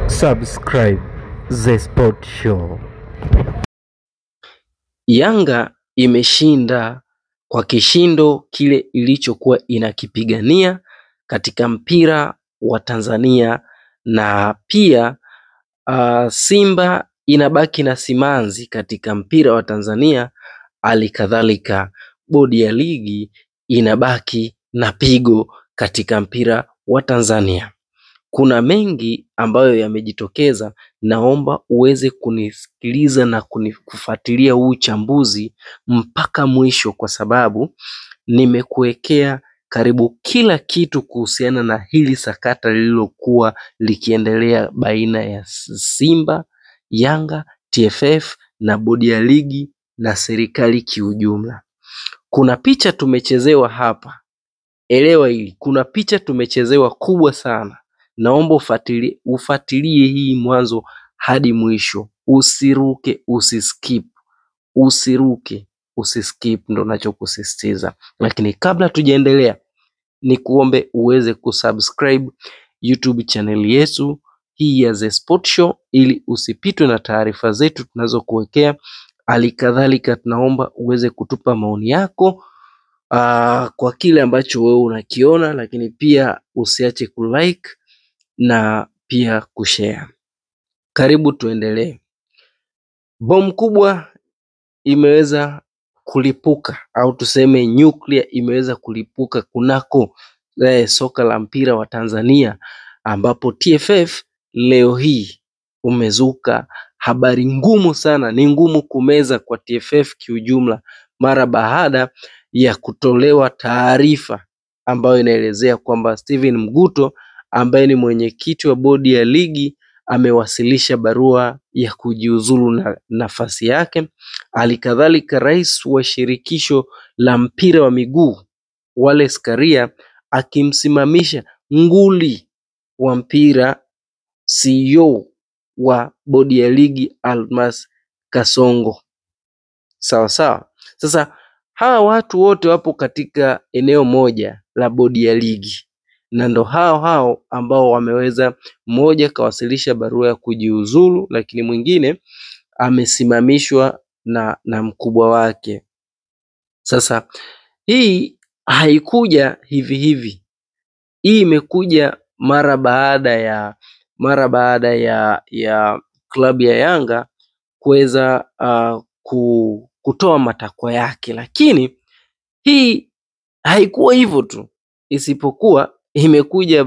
Subscribe The Sport Show. Yanga imeshinda kwa kishindo kile ilichokuwa inakipigania katika mpira wa Tanzania, na pia Simba inabaki na simanzi katika mpira wa Tanzania. Halikadhalika bodi ya ligi inabaki na pigo katika mpira wa Tanzania. Kuna mengi ambayo yamejitokeza, naomba uweze kunisikiliza na kufuatilia huu uchambuzi mpaka mwisho, kwa sababu nimekuwekea karibu kila kitu kuhusiana na hili sakata lililokuwa likiendelea baina ya Simba, Yanga, TFF na bodi ya ligi na serikali kiujumla. Kuna picha tumechezewa hapa. Elewa hili, kuna picha tumechezewa kubwa sana. Naomba ufuatilie hii mwanzo hadi mwisho. Usiruke, usiskip, ndo nachokusisitiza. Lakini kabla tujaendelea, ni kuombe uweze kusubscribe YouTube channel yetu hii ya The Sport Show, ili usipitwe na taarifa zetu tunazokuwekea. Halikadhalika tunaomba uweze kutupa maoni yako kwa kile ambacho wewe unakiona, lakini pia usiache kulike na pia kushare. Karibu tuendelee. Bomu kubwa imeweza kulipuka, au tuseme nuclear imeweza kulipuka kunako soka la mpira wa Tanzania, ambapo TFF leo hii umezuka habari ngumu sana. Ni ngumu kumeza kwa TFF kiujumla, mara baada ya kutolewa taarifa ambayo inaelezea kwamba Steven Mguto ambaye ni mwenyekiti wa bodi ya ligi amewasilisha barua ya kujiuzulu na nafasi yake. Halikadhalika rais wa shirikisho la mpira wa miguu Wallace Karia akimsimamisha nguli wa mpira CEO wa bodi ya ligi Almas Kasongo. Sawa. Sasa hawa watu wote wapo katika eneo moja la bodi ya ligi, na ndo hao ambao wameweza, mmoja kawasilisha barua ya kujiuzulu, lakini mwingine amesimamishwa na mkubwa wake. Sasa hii haikuja hivi hivi. Hii imekuja mara baada ya klabu ya Yanga kuweza kutoa matakwa yake, lakini hii haikuwa hivyo tu, isipokuwa imekuja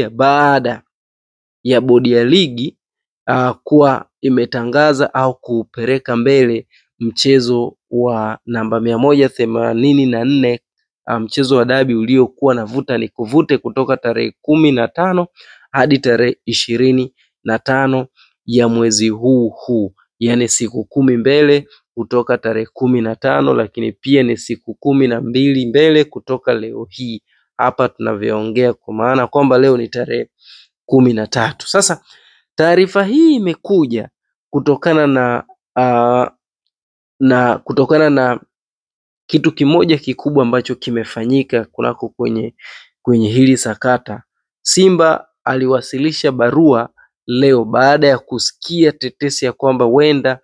baada ya bodi ya ligi kuwa imetangaza au kupeleka mbele mchezo wa namba 184, mchezo wa dabi uliokuwa na vuta ni kuvute kutoka tarehe 15 hadi tarehe 25 ya mwezi huu, yani siku 10 mbele kutoka tarehe 15, lakini pia ni siku 12 mbele kutoka leo hii hapa tunavyoongea, kwa maana kwamba leo ni tarehe 13. Sasa taarifa hii imekuja kutokana na kitu kimoja kikubwa ambacho kimefanyika kunako kwenye hili sakata. Simba aliwasilisha barua leo baada ya kusikia tetesi ya kwamba huenda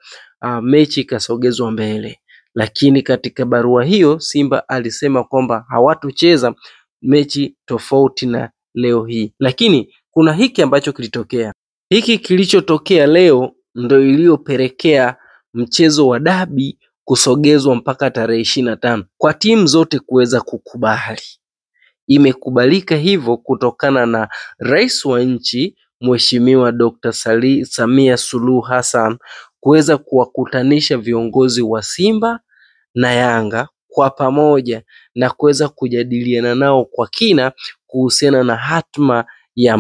mechi ikasogezwa mbele, lakini katika barua hiyo Simba alisema kwamba hawatocheza mechi tofauti na leo hii. Lakini kuna hiki ambacho kilitokea. Hiki kilichotokea leo ndo iliyopelekea mchezo wa dabi kusogezwa mpaka tarehe 25 kwa timu zote kuweza kukubali. Imekubalika hivyo kutokana na rais wa nchi Mheshimiwa Dr. Samia Suluhu Hassan kuweza kuwakutanisha viongozi wa Simba na Yanga kwa pamoja na kuweza kujadiliana nao kwa kina kuhusiana na hatma ya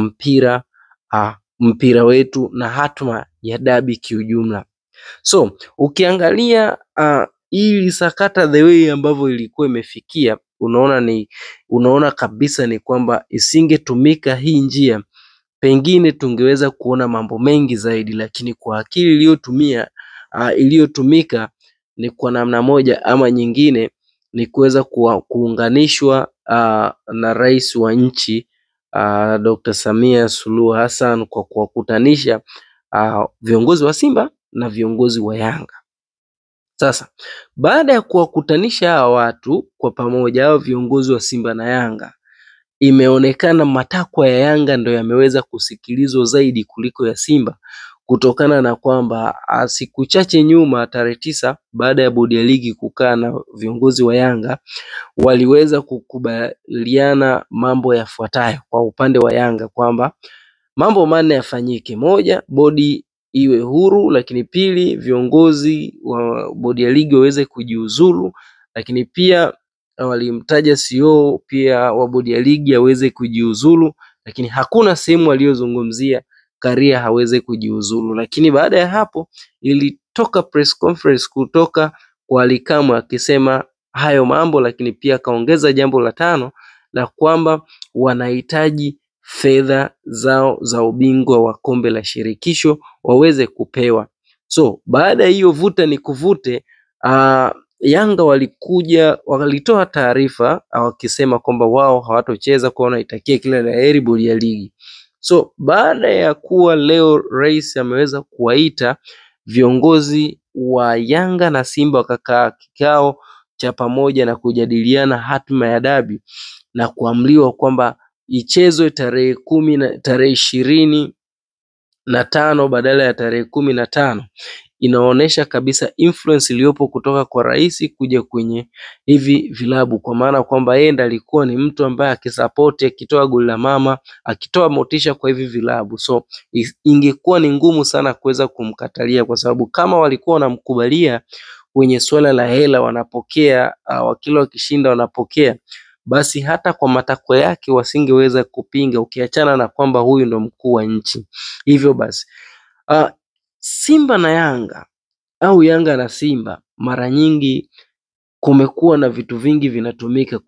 mpira wetu na hatma ya dabi kiujumla. So ukiangalia hili sakata the way ambavyo ilikuwa imefikia, unaona kabisa ni kwamba isingetumika hii njia, pengine tungeweza kuona mambo mengi zaidi, lakini kwa akili iliyotumika ni kwa namna moja ama nyingine ni kuweza kuunganishwa na rais wa nchi Dr. Samia Suluhu Hassan kwa kuwakutanisha viongozi wa Simba na viongozi wa Yanga. Sasa baada ya kuwakutanisha hawa watu kwa pamoja, hao viongozi wa Simba na Yanga, imeonekana matakwa ya Yanga ndio yameweza kusikilizwa zaidi kuliko ya Simba, kutokana na kwamba siku chache nyuma, tarehe 9, baada ya bodi ya ligi kukaa na viongozi wa Yanga, waliweza kukubaliana mambo yafuatayo kwa upande wa Yanga, kwamba mambo manne yafanyike. Moja, bodi iwe huru, lakini pili, viongozi wa bodi ya ligi waweze kujiuzulu, lakini pia walimtaja CEO pia wa bodi ya ligi aweze kujiuzulu, lakini hakuna sehemu aliyozungumzia Karia haweze kujiuzulu. Lakini baada ya hapo ilitoka press conference kutoka kwa Ally Kamwe akisema hayo mambo, lakini pia akaongeza jambo la 5 la kwamba wanahitaji fedha zao za ubingwa wa kombe la shirikisho waweze kupewa. So baada ya hiyo vuta ni kuvute, Yanga walitoa taarifa wakisema kwamba wao hawatocheza, kwa wanaitakia kila la heri bodi ya ligi. So baada ya kuwa leo rais ameweza kuwaita viongozi wa Yanga na Simba wakakaa kikao cha pamoja na kujadiliana hatima ya dabi na kuamliwa kwamba ichezwe tarehe 25 badala ya tarehe 15, inaonyesha kabisa influence iliyopo kutoka kwa rais kuja kwenye hivi vilabu, kwa maana kwamba yeye ndiye alikuwa ni mtu ambaye akisupport, akitoa goli la mama, akitoa motisha kwa hivi vilabu. So ingekuwa ni ngumu sana kuweza kumkatalia, kwa sababu kama walikuwa wanamkubalia kwenye swala la hela wanapokea, wakila wakishinda wanapokea, basi hata kwa matakwa yake wasingeweza kupinga, ukiachana na kwamba huyu ndo mkuu wa nchi. Hivyo basi Simba na Yanga au Yanga na Simba, mara nyingi kumekuwa na vitu vingi vinatumika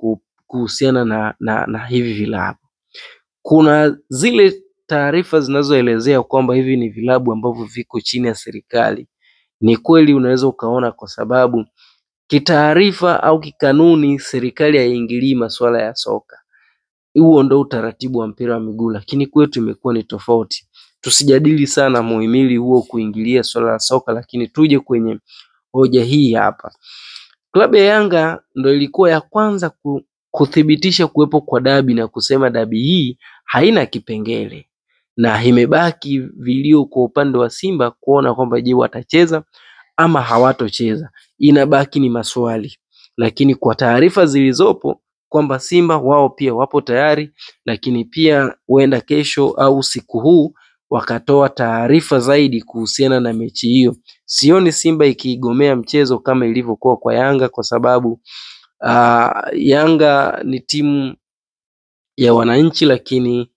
kuhusiana na hivi vilabu. Kuna zile taarifa zinazoelezea kwamba hivi ni vilabu ambavyo viko chini ya serikali. Ni kweli, unaweza ukaona, kwa sababu kitaarifa au kikanuni serikali haiingilii masuala ya soka. Huo ndo utaratibu wa mpira wa miguu, lakini kwetu imekuwa ni tofauti. Tusijadili sana muhimili huo kuingilia swala la soka, lakini tuje kwenye hoja hii hapa. Klabu ya Yanga ndo ilikuwa ya kwanza kuthibitisha kuwepo kwa dabi na kusema dabi hii haina kipengele, na imebaki vilio kwa upande wa Simba kuona kwamba je, watacheza ama hawatocheza. Inabaki ni maswali, lakini kwa taarifa zilizopo kwamba Simba wao pia wapo tayari, lakini pia huenda kesho au siku huu wakatoa taarifa zaidi kuhusiana na mechi hiyo. Sioni Simba ikiigomea mchezo kama ilivyokuwa kwa Yanga, kwa sababu Yanga ni timu ya wananchi, lakini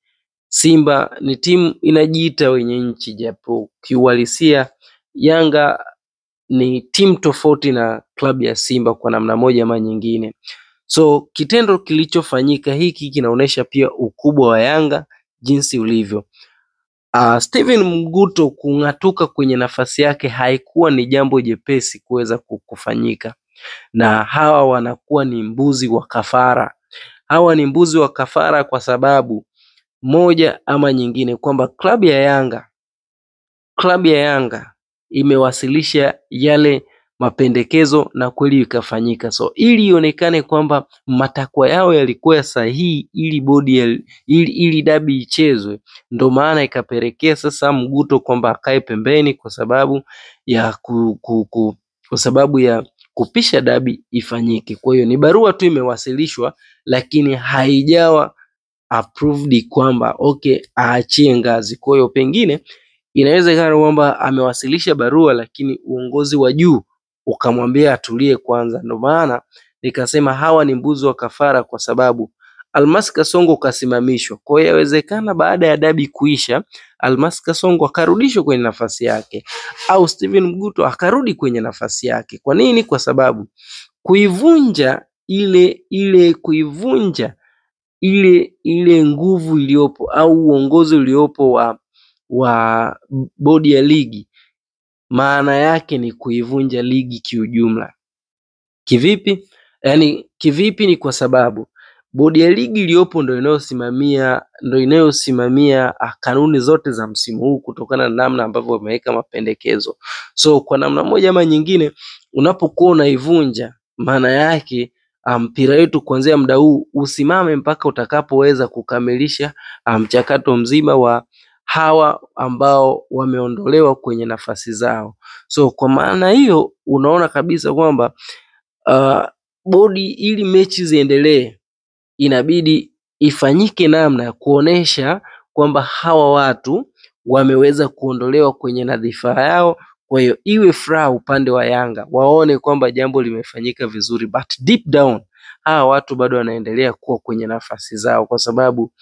Simba ni timu inajiita wenye nchi, japo kiuhalisia Yanga ni timu tofauti na klabu ya Simba kwa namna moja ama nyingine. So kitendo kilichofanyika hiki kinaonyesha pia ukubwa wa Yanga jinsi ulivyo. Steven Mguto kung'atuka kwenye nafasi yake haikuwa ni jambo jepesi kuweza kufanyika, na hawa wanakuwa ni mbuzi wa kafara. Hawa ni mbuzi wa kafara kwa sababu moja ama nyingine, kwamba klabu ya Yanga imewasilisha yale mapendekezo na kweli ikafanyika. So ili ionekane kwamba matakwa yao yalikuwa sahihi ili dabi ichezwe, ndo maana ikapelekea sasa Mguto kwamba akae pembeni kwa sababu ya kupisha dabi ifanyike. Kwa hiyo ni barua tu imewasilishwa, lakini haijawa approved kwamba okay aachie ngazi. Kwa hiyo pengine inawezekana kwamba amewasilisha barua, lakini uongozi wa juu ukamwambia atulie kwanza. Ndio maana nikasema hawa ni mbuzi wa kafara, kwa sababu Almas Kasongo kasimamishwa. Kwa hiyo inawezekana baada ya dabi kuisha Almas Kasongo akarudishwa kwenye nafasi yake, au Steven Mguto akarudi kwenye nafasi yake. Kwa nini? Kwa sababu kuivunja ile nguvu iliyopo au uongozi uliopo wa bodi ya ligi, maana yake ni kuivunja ligi kiujumla. Kivipi? Kivipi? Ni kwa sababu bodi ya ligi iliyopo ndio inayosimamia kanuni zote za msimu huu kutokana na namna ambavyo wameweka mapendekezo. So kwa namna moja ama nyingine unapokuwa unaivunja, maana yake mpira wetu kuanzia muda huu usimame mpaka utakapoweza kukamilisha mchakato mzima wa hawa ambao wameondolewa kwenye nafasi zao. So kwa maana hiyo unaona kabisa kwamba bodi ili mechi ziendelee inabidi ifanyike namna ya kuonesha kwamba hawa watu wameweza kuondolewa kwenye nadhifa yao. Kwa hiyo iwe furaha upande wa Yanga, waone kwamba jambo limefanyika vizuri, but deep down hawa watu bado wanaendelea kuwa kwenye nafasi zao, kwa sababu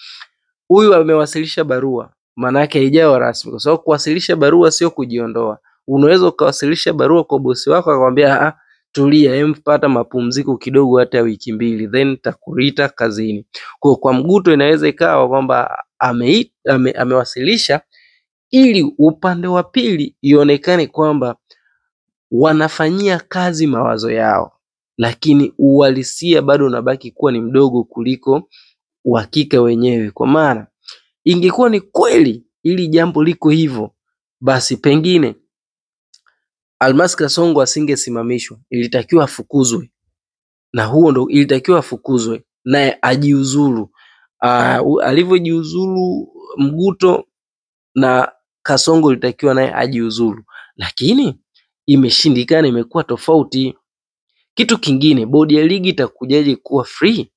huyu amewasilisha barua, maana yake haijawa rasmi, kwa sababu kuwasilisha barua sio kujiondoa. Unaweza ukawasilisha barua kwa bosi wako akwambia tulia, mpata mapumziko kidogo hata wiki 2 then takuita kazini. Kwa Mguto inaweza ikawa kwamba amewasilisha ili upande wa pili ionekane kwamba wanafanyia kazi mawazo yao, lakini uhalisia bado unabaki kuwa ni mdogo kuliko uhakika wenyewe. Kwa maana ingekuwa ni kweli ili jambo liko hivyo, basi pengine Almas Kasongo asingesimamishwa, ilitakiwa afukuzwe, na huo ndo ilitakiwa afukuzwe naye ajiuzuru. Alivyojiuzuru Mguto na Kasongo ilitakiwa naye ajiuzuru, lakini imeshindikana, imekuwa tofauti. Kitu kingine, bodi ya ligi itakujaje kuwa free?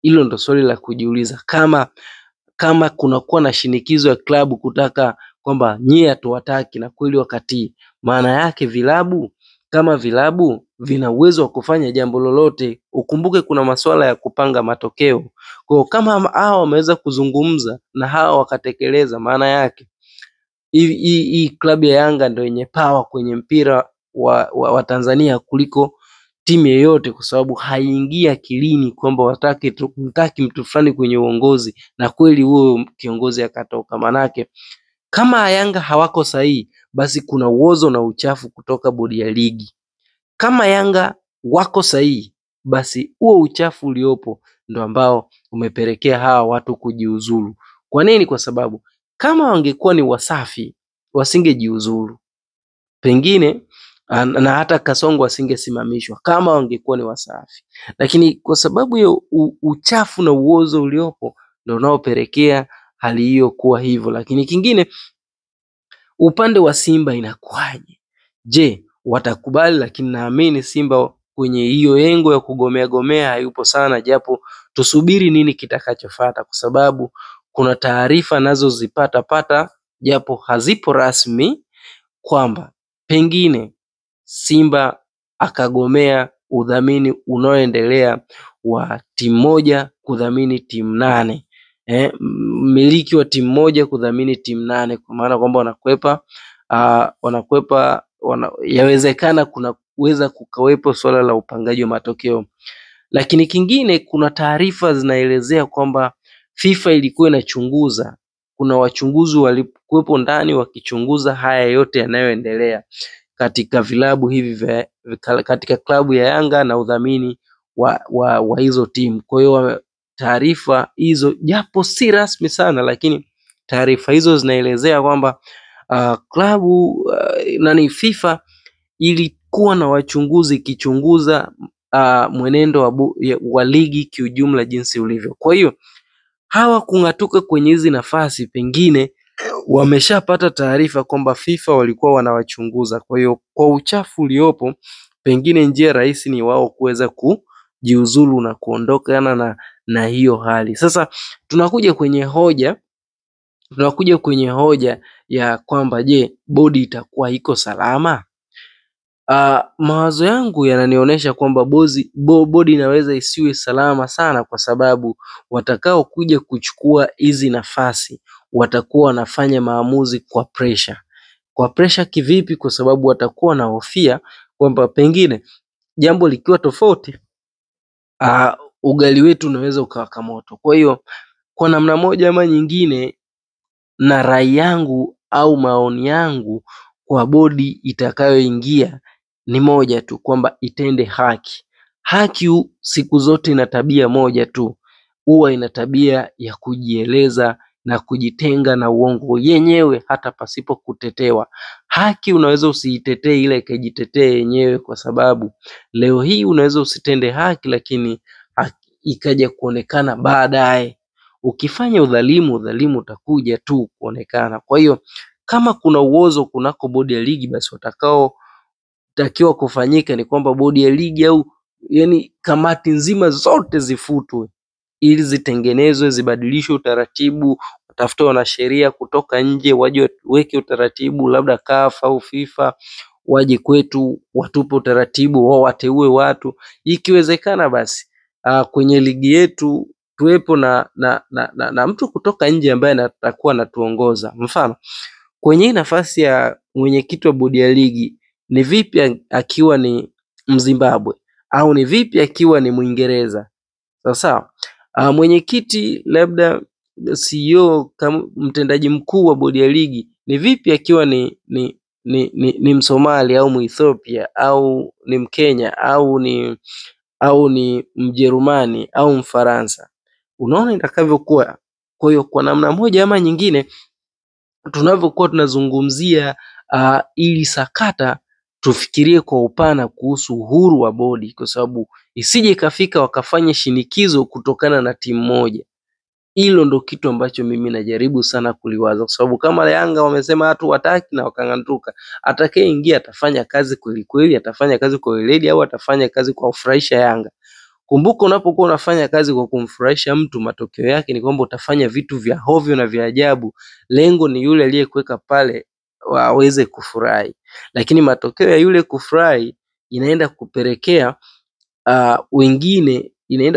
Hilo ndo swali la kujiuliza. Kama kunakuwa na shinikizo ya klabu kutaka kwamba nyie hatuwataki na kweli wakatii, maana yake vilabu vina uwezo wa kufanya jambo lolote. Ukumbuke kuna masuala ya kupanga matokeo. Kwa kama hao wameweza kuzungumza na hao wakatekeleza, maana yake hii klabu ya Yanga ndio yenye power kwenye mpira wa Tanzania kuliko timu yoyote, kwa sababu haingia akilini kwamba mtaki mtu fulani kwenye uongozi na kweli huyo kiongozi akatoka. Manake kama Yanga hawako sahihi, basi kuna uozo na uchafu kutoka bodi ya ligi. Kama Yanga wako sahihi, basi huo uchafu uliopo ndo ambao umepelekea hawa watu kujiuzulu. Kwa nini? Kwa sababu kama wangekuwa ni wasafi wasingejiuzulu, pengine na hata Kasongo asingesimamishwa kama wangekuwa ni wasafi, lakini kwa sababu ya uchafu na uozo uliopo ndio unaopelekea hali hiyo kuwa hivyo. Lakini kingine, upande wa Simba inakuwaje? Je, watakubali? Lakini naamini Simba kwenye hiyo engo ya kugomea hayupo sana, japo tusubiri nini kitakachofuata, kwa sababu kuna taarifa nazo zipata japo hazipo rasmi kwamba pengine Simba akagomea udhamini unaoendelea wa timu moja kudhamini timu 8. Mmiliki wa timu moja kudhamini timu 8, kwa maana kwamba wanakwepa yawezekana kunaweza kukawepo swala la upangaji wa matokeo. Lakini kingine, kuna taarifa zinaelezea kwamba FIFA ilikuwa inachunguza, kuna wachunguzi walikuwepo ndani wakichunguza haya yote yanayoendelea katika vilabu hivi katika klabu ya Yanga na udhamini wa hizo timu. Kwa hiyo taarifa hizo japo si rasmi sana, lakini taarifa hizo zinaelezea kwamba FIFA ilikuwa na wachunguzi ikichunguza mwenendo wa ligi kiujumla jinsi ulivyo. Kwa hiyo hawa kung'atuka kwenye hizi nafasi, pengine wameshapata taarifa kwamba FIFA walikuwa wanawachunguza. Kwa hiyo kwa uchafu uliopo, pengine njia rahisi ni wao kuweza kujiuzulu na kuondokana na hiyo hali. Sasa tunakuja kwenye hoja ya kwamba je, bodi itakuwa iko salama? Mawazo yangu yananionyesha kwamba bodi inaweza isiwe salama sana, kwa sababu watakao kuja kuchukua hizi nafasi watakuwa wanafanya maamuzi kwa pressure. Kwa pressure kivipi? Kwa sababu watakuwa na hofia kwamba pengine jambo likiwa tofauti, ugali wetu unaweza ukawaka moto. Kwa hiyo kwa namna moja ama nyingine, na rai yangu au maoni yangu kwa bodi itakayoingia ni moja tu, kwamba itende haki. Haki siku zote ina tabia moja tu, huwa ina tabia ya kujieleza na kujitenga na uongo yenyewe hata pasipo kutetewa. Haki unaweza usiitetee, ila ikajitetee yenyewe, kwa sababu leo hii unaweza usitende haki, lakini ikaja kuonekana baadaye. Ukifanya udhalimu, udhalimu utakuja tu kuonekana. Kwa hiyo kama kuna uozo kunako bodi ya ligi, basi takiwa kufanyika ni kwamba bodi ya ligi au yani kamati nzima zote zifutwe, ili zitengenezwe, zibadilishwe utaratibu, watafute wanasheria kutoka nje waje weke utaratibu, labda CAF au FIFA waje kwetu watupe utaratibu, wao wateue watu. Ikiwezekana basi kwenye ligi yetu tuwepo na mtu kutoka nje ambaye atakuwa anatuongoza. Mfano, kwenye nafasi ya mwenyekiti wa bodi ya ligi, ni vipi akiwa ni Mzimbabwe au ni vipi akiwa ni Mwingereza? Sawa. Mwenyekiti labda CEO kama mtendaji mkuu wa bodi ya ligi, ni vipi akiwa ni Msomali au Muethiopia au ni Mkenya au ni Mjerumani au Mfaransa? Unaona itakavyokuwa. Kwa hiyo kwa namna moja ama nyingine, tunavyokuwa tunazungumzia ili sakata, tufikirie kwa upana kuhusu uhuru wa bodi, kwa sababu isije ikafika wakafanya shinikizo kutokana na timu moja. Hilo ndo kitu ambacho mimi najaribu sana kuliwaza, kwa sababu kama Yanga wamesema hatu wataki na wakang'atuka, atakayeingia atafanya kazi kweli kweli, atafanya kazi kwa weledi au atafanya kazi kwa kufurahisha Yanga? Kumbuka, unapokuwa unafanya kazi kwa kumfurahisha mtu, matokeo yake ni kwamba utafanya vitu vya hovyo na vya ajabu. Lengo ni yule aliyekuweka pale waweze kufurahi, lakini matokeo ya yule kufurahi inaenda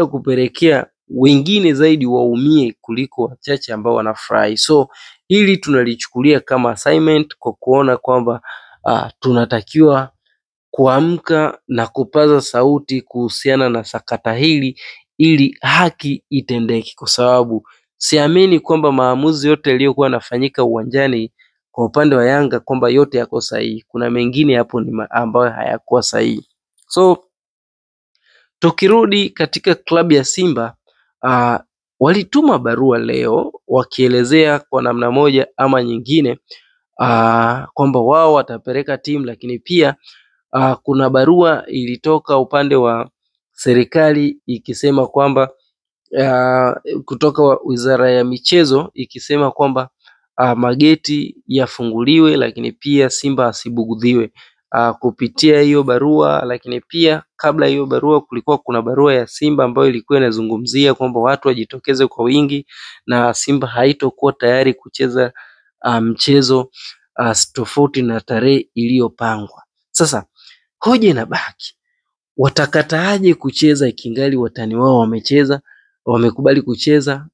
kupelekea wengine zaidi waumie kuliko wachache ambao wanafurahi. So hili tunalichukulia kama assignment, kwa kuona kwamba tunatakiwa kuamka na kupaza sauti kuhusiana na sakata hili, ili haki itendeke, kwa sababu siamini kwamba maamuzi yote yaliyokuwa yanafanyika uwanjani kwa upande wa Yanga kwamba yote yako sahihi. Kuna mengine hapo ni ambayo hayakuwa sahihi. So tukirudi katika klabu ya Simba, walituma barua leo wakielezea kwa namna moja ama nyingine kwamba wao watapeleka timu, lakini pia kuna barua ilitoka upande wa serikali ikisema kwamba kutoka Wizara ya Michezo ikisema kwamba mageti yafunguliwe, lakini pia Simba asibugudhiwe kupitia hiyo barua. Lakini pia kabla hiyo barua kulikuwa kuna barua ya Simba ambayo ilikuwa inazungumzia kwamba watu wajitokeze kwa wingi na Simba haitokuwa tayari kucheza mchezo tofauti na tarehe iliyopangwa. Sasa hoja inabaki, watakataaje kucheza ikingali watani wao wamekubali kucheza,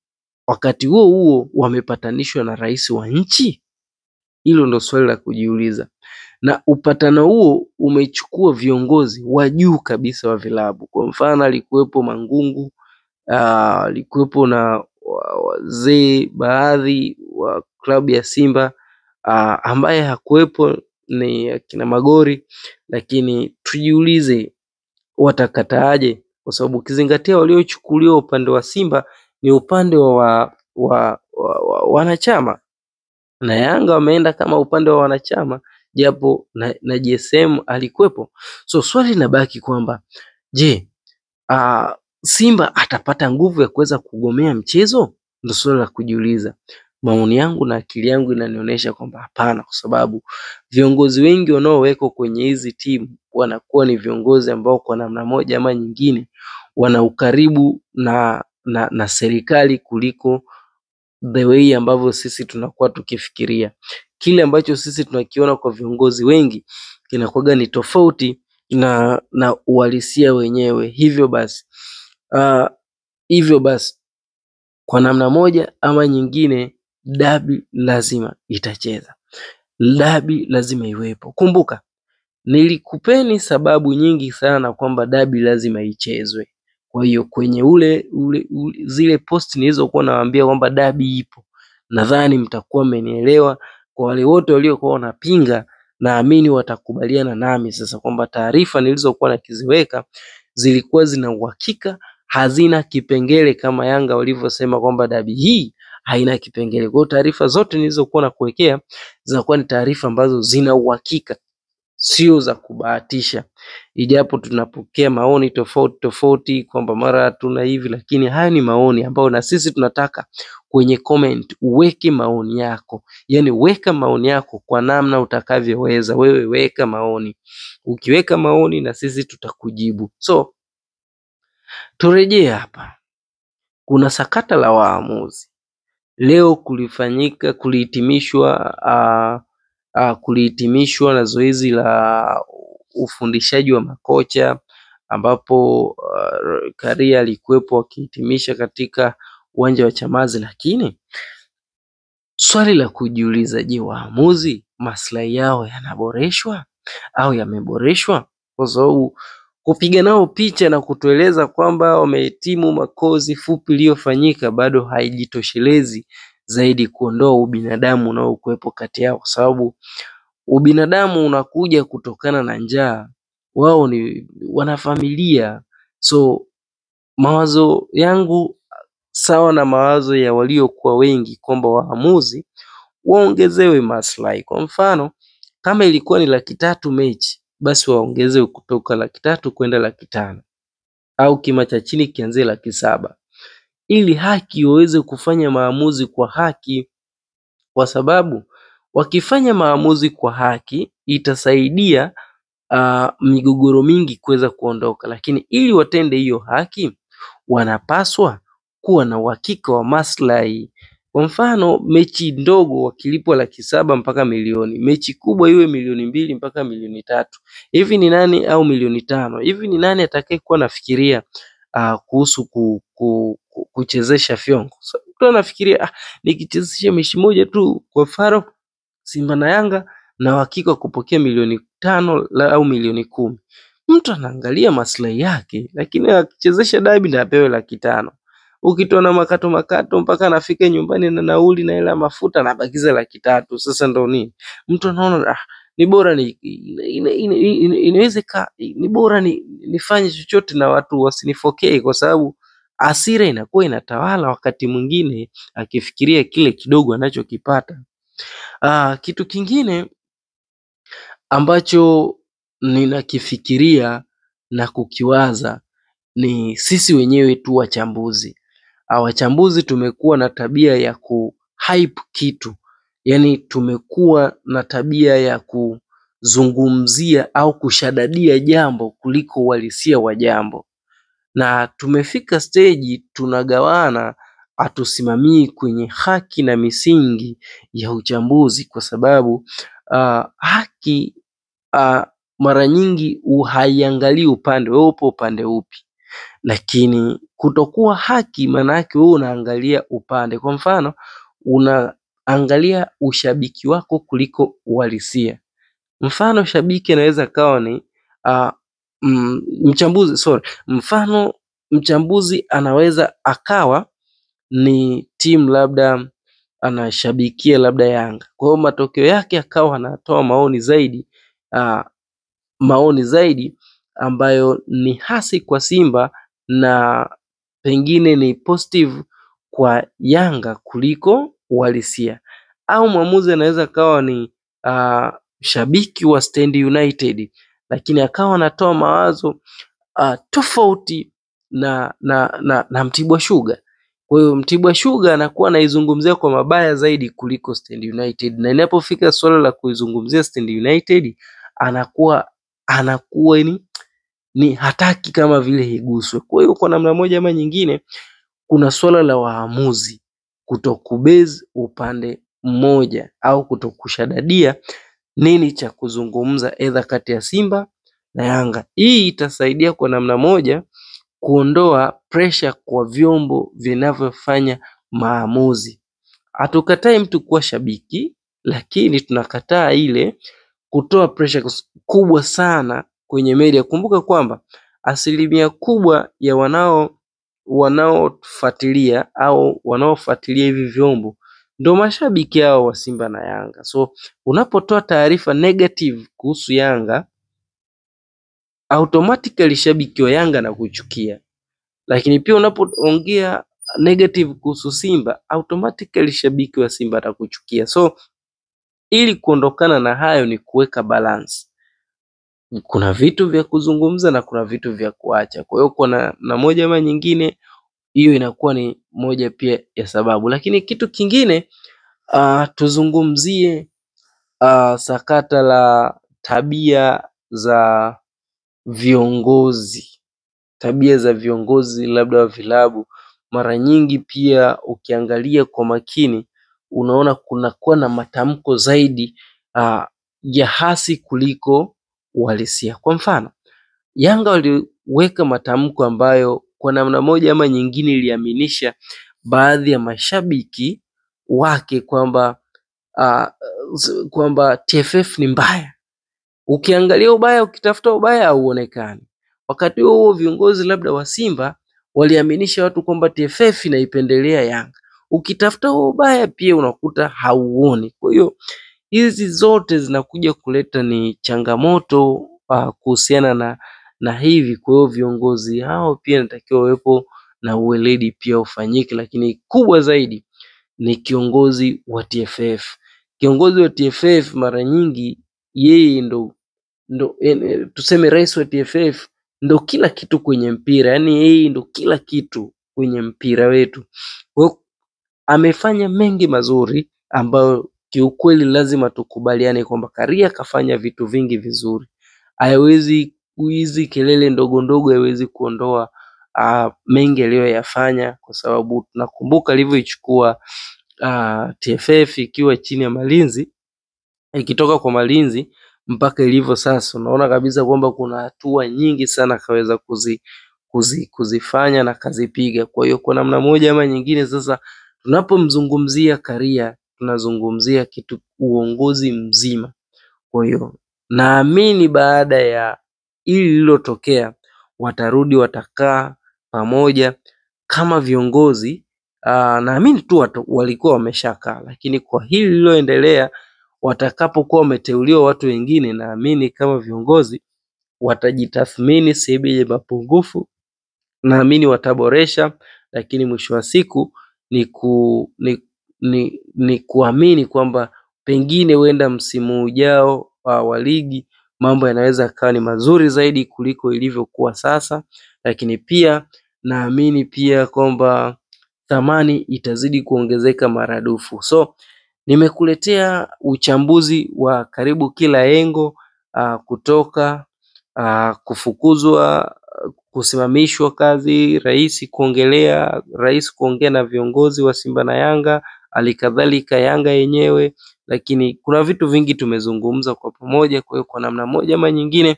wakati huo huo wamepatanishwa na rais wa nchi? Hilo ndo swali la kujiuliza. Na upatano huo umechukua viongozi wa juu kabisa wa vilabu. Kwa mfano, alikuwepo Mangungu, alikuwepo na wazee baadhi wa klabu ya Simba, ambaye hakuwepo ni akina Magori. Lakini tujiulize watakataaje, kwa sababu ukizingatia waliochukuliwa upande wa Simba ni upande wa wanachama, na Yanga wameenda kama upande wa wanachama, japo na GSM alikuwepo. So swali linabaki kwamba je, Simba atapata nguvu ya kuweza kugomea mchezo? Ndio swali la kujiuliza. Maoni yangu na akili yangu inanionyesha kwamba hapana, kwa sababu viongozi wengi wanaowekwa kwenye hizi timu wanakuwa ni viongozi ambao kwa namna moja ama nyingine wana ukaribu na serikali kuliko the way ambavyo sisi tunakuwa tukifikiria. Kile ambacho sisi tunakiona kwa viongozi wengi kinakuwa ni tofauti na uhalisia wenyewe. Hivyo basi kwa namna moja ama nyingine dabi lazima itacheza, dabi lazima iwepo. Kumbuka nilikupeni sababu nyingi sana kwamba dabi lazima ichezwe. Kwa hiyo kwenye zile post nilizokuwa nawaambia kwamba dabi ipo, nadhani mtakuwa mmenielewa. Kwa wale wote waliokuwa wanapinga, naamini watakubaliana nami sasa kwamba taarifa nilizokuwa nakiziweka zilikuwa zina uhakika hazina kipengele kama Yanga walivyosema kwamba dabi hii haina kipengele. Kwa hiyo taarifa zote nilizokuwa na kuwekea zinakuwa ni taarifa ambazo zina uhakika, sio za kubahatisha. Ijapo tunapokea maoni tofauti tofauti kwamba mara hatuna hivi, lakini haya ni maoni ambayo na sisi tunataka kwenye comment uweke maoni yako. Yani weka maoni yako kwa namna utakavyoweza. Wewe weka maoni. Ukiweka maoni na sisi tutakujibu. So turejee hapa. Kuna sakata la waamuzi. Leo kulihitimishwa na zoezi la ufundishaji wa makocha, ambapo Karia alikuwepo akihitimisha katika uwanja wa Chamazi. Lakini swali la kujiuliza, je, waamuzi maslahi yao yanaboreshwa au yameboreshwa? Kwa sababu kupiga nao picha na kutueleza kwamba wamehitimu makozi fupi iliyofanyika bado haijitoshelezi zaidi kuondoa ubinadamu unaokuwepo kati yao, kwa sababu ubinadamu unakuja kutokana na njaa. Wao ni wanafamilia. So mawazo yangu sawa na mawazo ya waliokuwa wengi kwamba waamuzi waongezewe maslahi. Kwa mfano, kama ilikuwa ni 300,000 mechi, basi waongezewe kutoka 300,000 kwenda 500,000, au kima cha chini kianzie 700,000, ili haki waweze kufanya maamuzi kwa haki. Kwa sababu wakifanya maamuzi kwa haki itasaidia migogoro mingi kuweza kuondoka. Lakini ili watende hiyo haki, wanapaswa kuwa na uhakika wa maslahi. Kwa mfano, mechi ndogo wakilipwa 700,000 mpaka milioni, mechi kubwa iwe 2 mpaka 3 hivi ni nani, au 5 hivi ni nani atakaye kuwa nafikiria kuhusu kuchezesha fyongo? So, mtu anafikiria nikichezesha mechi moja tu, kwa mfano Simba na Yanga, na uhakika kupokea 5 au 10,000,000. Mtu anaangalia maslahi yake. Lakini akichezesha dabi na apewe 500,000, ukitoa na makato mpaka anafika nyumbani na nauli na hela mafuta anabakiza 300,000. Sasa ndo nini? Mtu anaona ni bora ni bora nifanye chochote na watu wasinifokee, kwa sababu hasira inakuwa inatawala wakati mwingine, akifikiria kile kidogo anachokipata. Kitu kingine ambacho ninakifikiria na kukiwaza ni sisi wenyewe tu wachambuzi. Wachambuzi tumekuwa na tabia ya kuhype kitu, yani tumekuwa na tabia ya kuzungumzia au kushadadia jambo kuliko uhalisia wa jambo, na tumefika stage tunagawana, hatusimamii kwenye haki na misingi ya uchambuzi, kwa sababu haki mara nyingi haiangalii upande, wewe upo upande upi. Lakini kutokuwa haki maana yake wewe unaangalia upande. Kwa mfano, unaangalia ushabiki wako kuliko uhalisia. Mfano, shabiki anaweza kawa ni mfano mchambuzi anaweza akawa ni timu labda anashabikia labda Yanga. Kwa hiyo matokeo yake akawa anatoa maoni zaidi ambayo ni hasi kwa Simba na pengine ni positive kwa Yanga kuliko uhalisia. Au mwamuzi anaweza kawa ni shabiki wa Stand United, lakini akawa anatoa mawazo tofauti na Mtibwa Sugar. Kwa hiyo Mtibwa Sugar anakuwa anaizungumzia kwa mabaya zaidi kuliko Stand United, na inapofika swala la kuizungumzia Stand United anakuwa ni hataki kama vile iguswe. Kwa hiyo kwa namna moja ama nyingine, kuna swala la waamuzi kutokubase upande mmoja au kutokushadadia nini cha kuzungumza either kati ya Simba na Yanga. Hii itasaidia kwa namna moja kuondoa pressure kwa vyombo vinavyofanya maamuzi. Hatukatai mtu kuwa shabiki, lakini tunakataa ile kutoa pressure kubwa sana kwenye media. Kumbuka kwamba asilimia kubwa ya wanaofuatilia au wanaofuatilia hivi vyombo ndio mashabiki hao wa Simba na Yanga. So unapotoa taarifa negative kuhusu Yanga, automatically shabiki wa Yanga na kuchukia. Lakini pia unapoongea negative kuhusu Simba, automatically shabiki wa Simba atakuchukia. So ili kuondokana na hayo ni kuweka balance. Kuna vitu vya kuzungumza na kuna vitu vya kuacha. Kwa hiyo kuna na moja ama nyingine, hiyo inakuwa ni moja pia ya sababu. Lakini kitu kingine tuzungumzie sakata la tabia za viongozi. Tabia za viongozi labda wa vilabu. Mara nyingi pia ukiangalia kwa makini unaona kunakuwa na matamko zaidi ya hasi kuliko uhalisia. Kwa mfano, Yanga waliweka matamko ambayo kwa namna moja ama nyingine iliaminisha baadhi ya mashabiki wake kwamba TFF ni mbaya. Ukiangalia ubaya, ukitafuta ubaya hauonekani. Wakati huo viongozi labda wa Simba waliaminisha watu kwamba TFF inaipendelea Yanga. Ukitafuta ubaya pia unakuta hauoni. Kwa hiyo hizi zote zinakuja kuleta ni changamoto kuhusiana na hivi. Kwa hiyo viongozi hao pia inatakiwa wepo na uweledi pia ufanyike, lakini kubwa zaidi ni kiongozi wa TFF. Kiongozi wa TFF mara nyingi yeye ndo tuseme rais wa TFF ndo kila kitu kwenye mpira, yani yeye ndo kila kitu kwenye mpira wetu. Kwa hiyo amefanya mengi mazuri ambayo kiukweli lazima tukubaliane kwamba Karia kafanya vitu vingi vizuri. Haiwezi hizi kelele ndogo ndogo haiwezi kuondoa mengi aliyoyafanya, kwa sababu tunakumbuka alivyoichukua TFF ikiwa chini ya Malinzi, ikitoka kwa Malinzi mpaka ilivyo sasa. Unaona kabisa kwamba kuna hatua nyingi sana kaweza kuzifanya na kazipiga. Kwa hiyo kwa namna moja ama nyingine, sasa tunapomzungumzia Karia tunazungumzia kitu uongozi mzima. Kwa hiyo naamini baada ya hili lililotokea watarudi, watakaa pamoja kama viongozi. Naamini tu walikuwa wameshakaa, lakini kwa hili lililoendelea, watakapokuwa wameteuliwa watu wengine, naamini kama viongozi watajitathmini sehemu yenye mapungufu, naamini wataboresha. Lakini mwisho wa siku ni kuamini kwamba pengine huenda msimu ujao wa ligi mambo yanaweza kawa ni mazuri zaidi kuliko ilivyokuwa sasa. Lakini pia naamini pia kwamba thamani itazidi kuongezeka maradufu. So nimekuletea uchambuzi wa karibu kila engo, kutoka kufukuzwa, kusimamishwa kazi, rais kuongea na viongozi wa Simba na Yanga, alikadhalika Yanga yenyewe. Lakini kuna vitu vingi tumezungumza kwa pamoja. Kwa hiyo kwa namna moja ama nyingine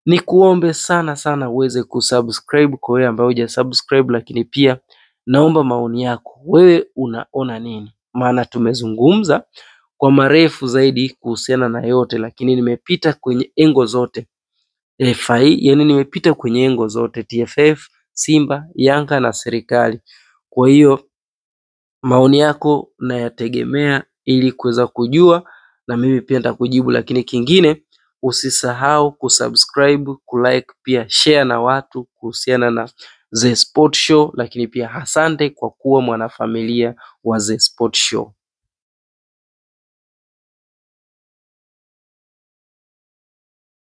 ni kuombe sana uweze kusubscribe kwa wewe ambaye hujasubscribe. Lakini pia naomba maoni yako, wewe unaona nini? Maana tumezungumza kwa marefu zaidi kuhusiana na yote, lakini nimepita kwenye engo zote. Yani nimepita kwenye engo zote, TFF, Simba, Yanga na serikali. Kwa hiyo maoni yako nayategemea ili kuweza kujua na mimi pia nitakujibu. Lakini kingine, usisahau kusubscribe, kulike, pia share na watu kuhusiana na The Sport Show. Lakini pia asante kwa kuwa mwanafamilia wa The Sport Show.